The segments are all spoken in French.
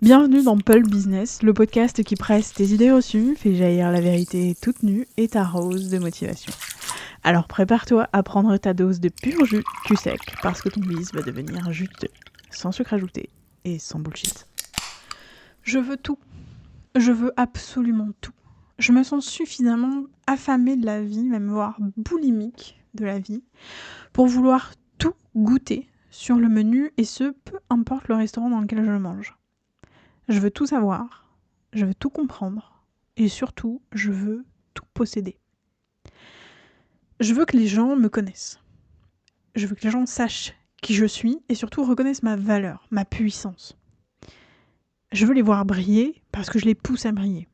Bienvenue dans Pulp Business, le podcast qui presse tes idées reçues, fait jaillir la vérité toute nue et t'arrose de motivation. Alors prépare-toi à prendre ta dose de pur jus cul sec, parce que ton bise va devenir juteux, sans sucre ajouté et sans bullshit. Je veux tout. Je veux absolument tout. Je me sens suffisamment affamée de la vie, même voire boulimique de la vie, pour vouloir tout goûter sur le menu, et ce, peu importe le restaurant dans lequel je mange. Je veux tout savoir, je veux tout comprendre, et surtout, je veux tout posséder. Je veux que les gens me connaissent. Je veux que les gens sachent qui je suis, et surtout reconnaissent ma valeur, ma puissance. Je veux les voir briller parce que je les pousse à briller.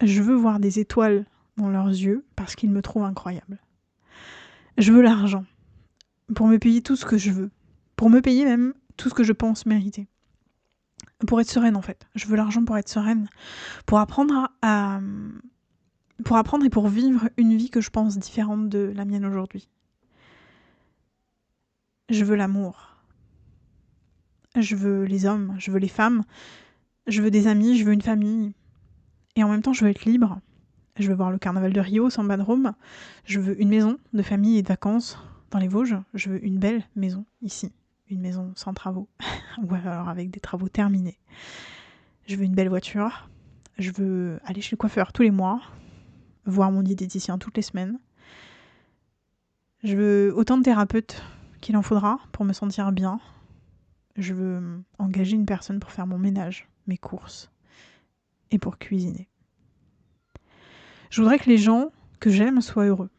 Je veux voir des étoiles dans leurs yeux parce qu'ils me trouvent incroyable. Je veux l'argent pour me payer tout ce que je veux, pour me payer même tout ce que je pense mériter. Pour être sereine en fait. Je veux l'argent pour être sereine, pour apprendre et pour vivre une vie que je pense différente de la mienne aujourd'hui. Je veux l'amour. Je veux les hommes, je veux les femmes, je veux des amis, je veux une famille. Et en même temps, je veux être libre. Je veux voir le carnaval de Rio sans Badrome. Je veux une maison de famille et de vacances dans les Vosges. Je veux une belle maison ici. Une maison sans travaux. Ou alors avec des travaux terminés. Je veux une belle voiture. Je veux aller chez le coiffeur tous les mois. Voir mon diététicien toutes les semaines. Je veux autant de thérapeutes qu'il en faudra pour me sentir bien. Je veux engager une personne pour faire mon ménage, mes courses et pour cuisiner. Je voudrais que les gens que j'aime soient heureux,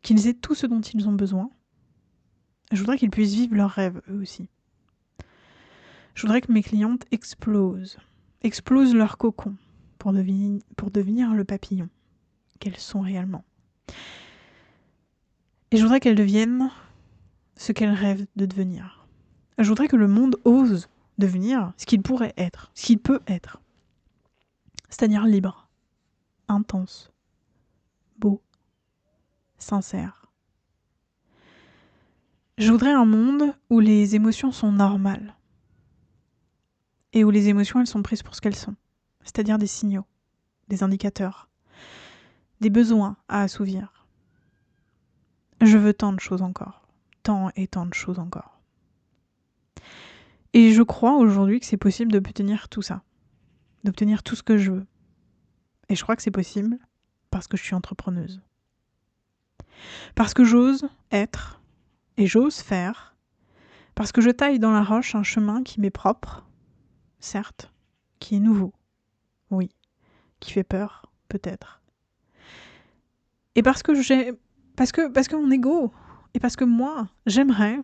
qu'ils aient tout ce dont ils ont besoin. Je voudrais qu'ils puissent vivre leurs rêves eux aussi. Je voudrais que mes clientes explosent leur cocon pour devenir le papillon qu'elles sont réellement. Et je voudrais qu'elles deviennent ce qu'elles rêvent de devenir. Je voudrais que le monde ose devenir ce qu'il pourrait être, ce qu'il peut être. C'est-à-dire libre, intense, beau, sincère. Je voudrais un monde où les émotions sont normales et où les émotions, elles sont prises pour ce qu'elles sont, c'est-à-dire des signaux, des indicateurs, des besoins à assouvir. Je veux tant de choses encore, tant et tant de choses encore. Et je crois aujourd'hui que c'est possible d'obtenir tout ça, d'obtenir tout ce que je veux. Et je crois que c'est possible parce que je suis entrepreneuse. Parce que j'ose être et j'ose faire, parce que je taille dans la roche un chemin qui m'est propre, certes, qui est nouveau, oui, qui fait peur, peut-être. Et parce que mon ego, et parce que moi, j'aimerais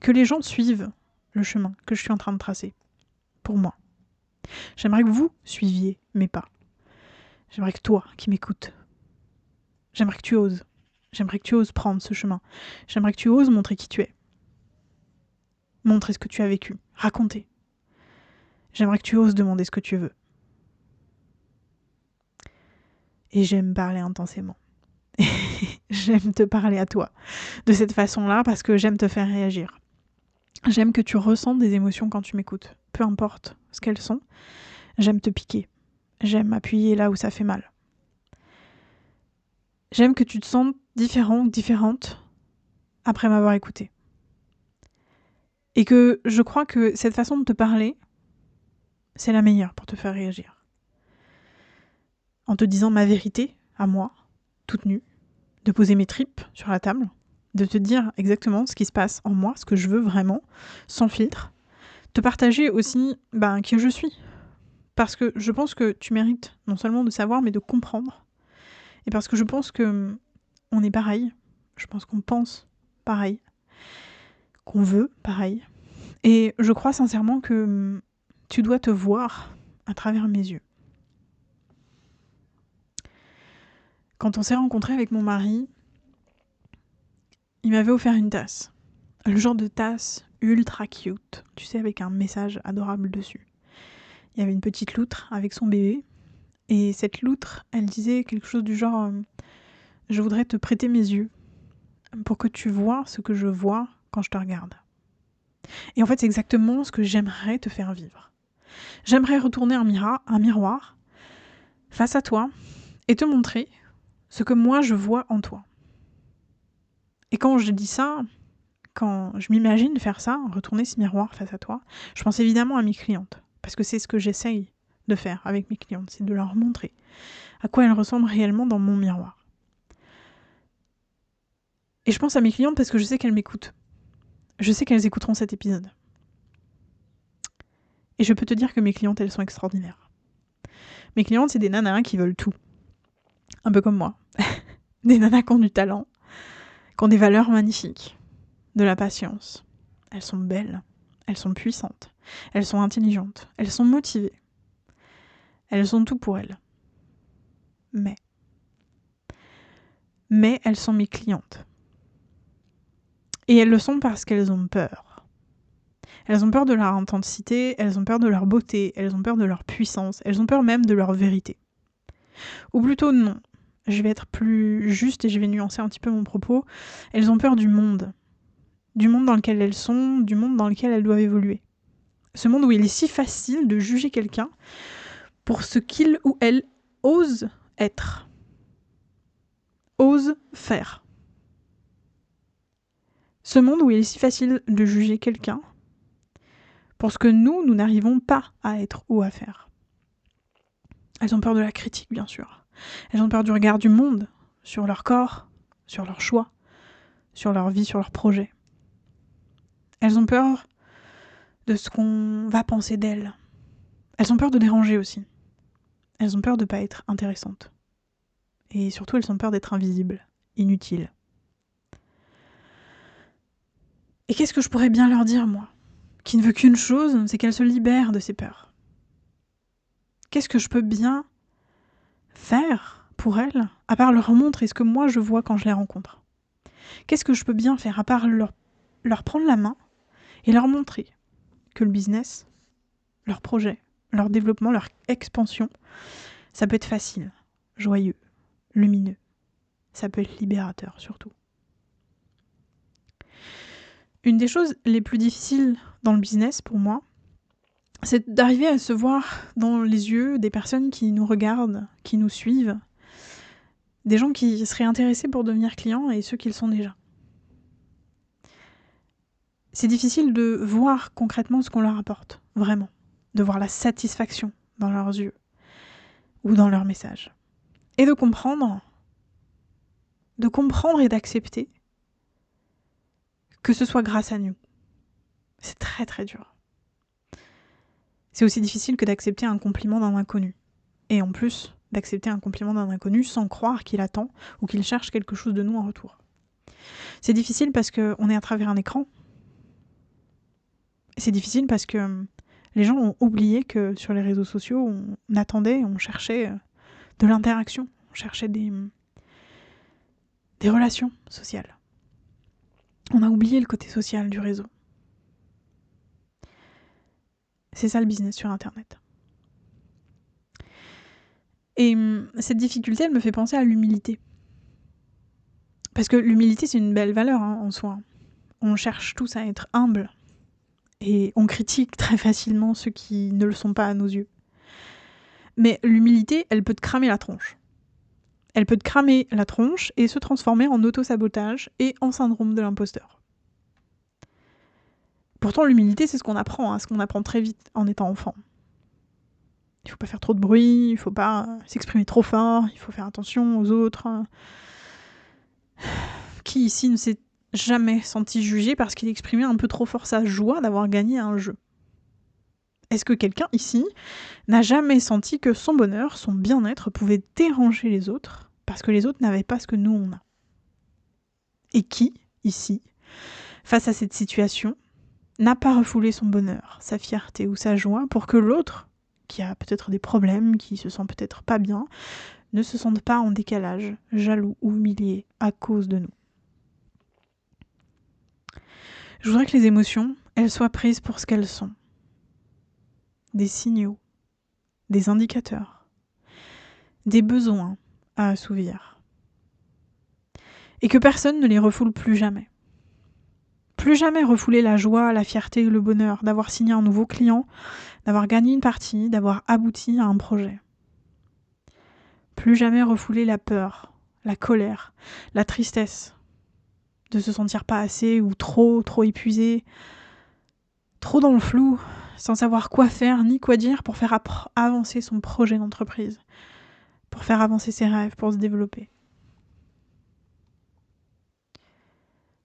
que les gens suivent le chemin que je suis en train de tracer, pour moi. J'aimerais que vous suiviez mes pas. J'aimerais que toi, qui m'écoutes, j'aimerais que tu oses. J'aimerais que tu oses prendre ce chemin. J'aimerais que tu oses montrer qui tu es. Montrer ce que tu as vécu. Raconter. J'aimerais que tu oses demander ce que tu veux. Et j'aime parler intensément. J'aime te parler à toi de cette façon-là parce que j'aime te faire réagir. J'aime que tu ressentes des émotions quand tu m'écoutes. Peu importe ce qu'elles sont. J'aime te piquer. J'aime appuyer là où ça fait mal. J'aime que tu te sentes différent ou différente après m'avoir écouté. Et que je crois que cette façon de te parler, c'est la meilleure pour te faire réagir. En te disant ma vérité, à moi, toute nue, de poser mes tripes sur la table, de te dire exactement ce qui se passe en moi, ce que je veux vraiment, sans filtre. Te partager aussi qui je suis. Parce que je pense que tu mérites non seulement de savoir, mais de comprendre. Et parce que je pense que on est pareil. Je pense qu'on pense pareil. Qu'on veut pareil. Et je crois sincèrement que tu dois te voir à travers mes yeux. Quand on s'est rencontrés avec mon mari, il m'avait offert une tasse. Le genre de tasse ultra cute, tu sais, avec un message adorable dessus. Il y avait une petite loutre avec son bébé. Et cette loutre, elle disait quelque chose du genre « Je voudrais te prêter mes yeux pour que tu vois ce que je vois quand je te regarde. » Et en fait, c'est exactement ce que j'aimerais te faire vivre. J'aimerais retourner un miroir face à toi et te montrer ce que moi je vois en toi. Et quand je dis ça, quand je m'imagine faire ça, retourner ce miroir face à toi, je pense évidemment à mes clientes. Parce que c'est ce que j'essaye de faire avec mes clientes, c'est de leur montrer à quoi elles ressemblent réellement dans mon miroir. Et je pense à mes clientes parce que je sais qu'elles m'écoutent. Je sais qu'elles écouteront cet épisode. Et je peux te dire que mes clientes, elles sont extraordinaires. Mes clientes, c'est des nanas qui veulent tout. Un peu comme moi. Des nanas qui ont du talent, qui ont des valeurs magnifiques, de la patience. Elles sont belles, elles sont puissantes, elles sont intelligentes, elles sont motivées. Elles ont tout pour elles. Mais elles sont mes clientes. Et elles le sont parce qu'elles ont peur. Elles ont peur de leur intensité, elles ont peur de leur beauté, elles ont peur de leur puissance, elles ont peur même de leur vérité. Ou plutôt non, je vais être plus juste et je vais nuancer un petit peu mon propos. Elles ont peur du monde dans lequel elles sont, du monde dans lequel elles doivent évoluer. Ce monde où il est si facile de juger quelqu'un pour ce qu'il ou elle ose être, ose faire. Ce monde où il est si facile de juger quelqu'un pour ce que nous n'arrivons pas à être ou à faire. Elles ont peur de la critique, bien sûr. Elles ont peur du regard du monde sur leur corps, sur leurs choix, sur leur vie, sur leurs projets. Elles ont peur de ce qu'on va penser d'elles. Elles ont peur de déranger aussi. Elles ont peur de ne pas être intéressantes. Et surtout, elles ont peur d'être invisibles, inutiles. Et qu'est-ce que je pourrais bien leur dire, moi, qui ne veut qu'une chose, c'est qu'elles se libèrent de ces peurs. Qu'est-ce que je peux bien faire pour elles, à part leur montrer ce que moi je vois quand je les rencontre? Qu'est-ce que je peux bien faire, à part leur prendre la main et leur montrer que le business, leur projet, leur développement, leur expansion, ça peut être facile, joyeux, lumineux. Ça peut être libérateur, surtout. Une des choses les plus difficiles dans le business, pour moi, c'est d'arriver à se voir dans les yeux des personnes qui nous regardent, qui nous suivent, des gens qui seraient intéressés pour devenir clients et ceux qui le sont déjà. C'est difficile de voir concrètement ce qu'on leur apporte, vraiment, de voir la satisfaction dans leurs yeux ou dans leurs messages. Et de comprendre et d'accepter que ce soit grâce à nous. C'est très très dur. C'est aussi difficile que d'accepter un compliment d'un inconnu. Et en plus, d'accepter un compliment d'un inconnu sans croire qu'il attend ou qu'il cherche quelque chose de nous en retour. C'est difficile parce qu'on est à travers un écran. C'est difficile parce que les gens ont oublié que sur les réseaux sociaux, on attendait, on cherchait de l'interaction, on cherchait des relations sociales. On a oublié le côté social du réseau. C'est ça le business sur Internet. Et cette difficulté, elle me fait penser à l'humilité. Parce que l'humilité, c'est une belle valeur en soi. On cherche tous à être humbles. Et on critique très facilement ceux qui ne le sont pas à nos yeux. Mais l'humilité, elle peut te cramer la tronche. Elle peut te cramer la tronche et se transformer en auto-sabotage et en syndrome de l'imposteur. Pourtant, l'humilité, c'est ce qu'on apprend, ce qu'on apprend très vite en étant enfant. Il ne faut pas faire trop de bruit, il ne faut pas s'exprimer trop fort, il faut faire attention aux autres. Qui ici ne s'est jamais senti jugé parce qu'il exprimait un peu trop fort sa joie d'avoir gagné un jeu? Est-ce que quelqu'un ici n'a jamais senti que son bonheur, son bien-être pouvait déranger les autres parce que les autres n'avaient pas ce que nous on a? Et qui, ici, face à cette situation, n'a pas refoulé son bonheur, sa fierté ou sa joie pour que l'autre, qui a peut-être des problèmes, qui se sent peut-être pas bien, ne se sente pas en décalage, jaloux ou humilié à cause de nous? Je voudrais que les émotions, elles soient prises pour ce qu'elles sont. Des signaux, des indicateurs, des besoins à assouvir. Et que personne ne les refoule plus jamais. Plus jamais refouler la joie, la fierté, le bonheur d'avoir signé un nouveau client, d'avoir gagné une partie, d'avoir abouti à un projet. Plus jamais refouler la peur, la colère, la tristesse, de se sentir pas assez ou trop épuisé, trop dans le flou, sans savoir quoi faire ni quoi dire pour faire avancer son projet d'entreprise, pour faire avancer ses rêves, pour se développer.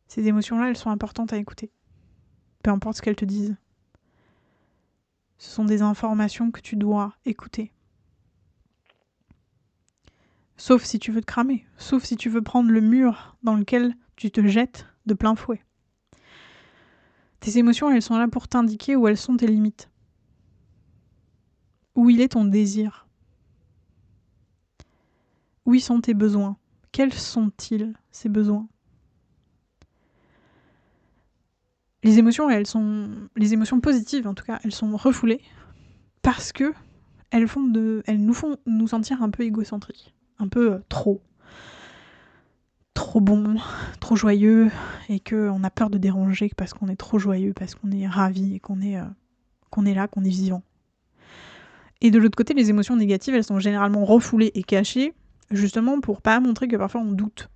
Ces émotions-là, elles sont importantes à écouter, peu importe ce qu'elles te disent. Ce sont des informations que tu dois écouter. Sauf si tu veux te cramer, sauf si tu veux prendre le mur dans lequel tu te jettes de plein fouet. Tes émotions, elles sont là pour t'indiquer où elles sont tes limites. Où il est ton désir. Où y sont tes besoins. Quels sont-ils, ces besoins? Les émotions, les émotions positives en tout cas, elles sont refoulées parce que elles nous font nous sentir un peu égocentriques, un peu trop bon, trop joyeux, et qu'on a peur de déranger parce qu'on est trop joyeux, parce qu'on est ravi et qu'on est là, qu'on est vivant. Et de l'autre côté, les émotions négatives, elles sont généralement refoulées et cachées, justement pour pas montrer que parfois on doute,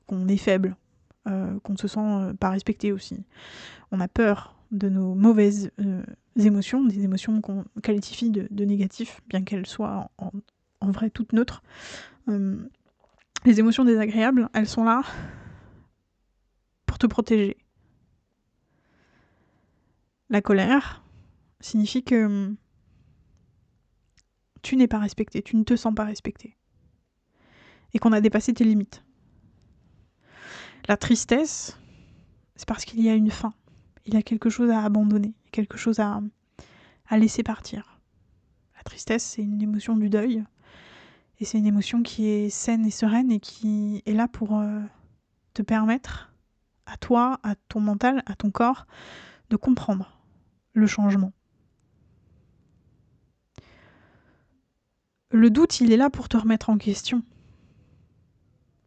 qu'on est faible, qu'on ne se sent pas respecté aussi. On a peur de nos mauvaises émotions, des émotions qu'on qualifie de négatives, bien qu'elles soient en vrai toutes neutres. Les émotions désagréables, elles sont là pour te protéger. La colère signifie que tu n'es pas respecté, tu ne te sens pas respecté. Et qu'on a dépassé tes limites. La tristesse, c'est parce qu'il y a une fin. Il y a quelque chose à abandonner, quelque chose à laisser partir. La tristesse, c'est une émotion du deuil. Et c'est une émotion qui est saine et sereine et qui est là pour te permettre, à toi, à ton mental, à ton corps, de comprendre le changement. Le doute, il est là pour te remettre en question.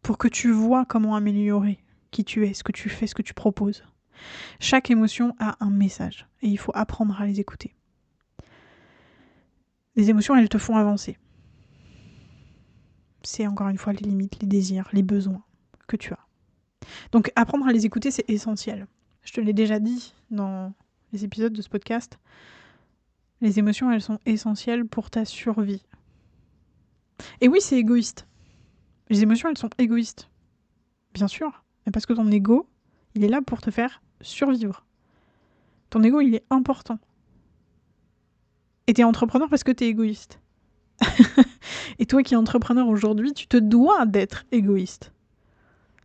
Pour que tu vois comment améliorer qui tu es, ce que tu fais, ce que tu proposes. Chaque émotion a un message et il faut apprendre à les écouter. Les émotions, elles te font avancer. C'est encore une fois les limites, les désirs, les besoins que tu as. Donc apprendre à les écouter, c'est essentiel. Je te l'ai déjà dit dans les épisodes de ce podcast. Les émotions, elles sont essentielles pour ta survie. Et oui, c'est égoïste. Les émotions, elles sont égoïstes. Bien sûr. Mais parce que ton ego, il est là pour te faire survivre. Ton ego, il est important. Et t'es entrepreneur parce que t'es égoïste. Et toi qui es entrepreneur aujourd'hui, tu te dois d'être égoïste.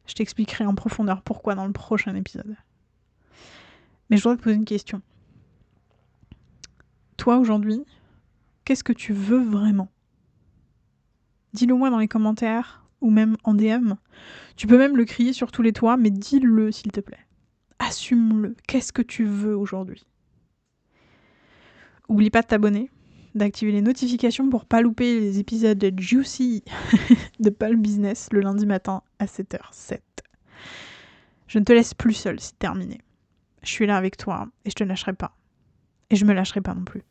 Je t'expliquerai en profondeur pourquoi dans le prochain épisode. Mais je dois te poser une question. Toi aujourd'hui, qu'est-ce que tu veux vraiment ? Dis-le moi dans les commentaires ou même en DM. Tu peux même le crier sur tous les toits, mais dis-le s'il te plaît. Assume-le. Qu'est-ce que tu veux aujourd'hui ? Oublie pas de t'abonner, d'activer les notifications pour pas louper les épisodes juicy de Palm Business le lundi matin à 7h07. Je ne te laisse plus seule, c'est terminé. Je suis là avec toi et je te lâcherai pas. Et je me lâcherai pas non plus.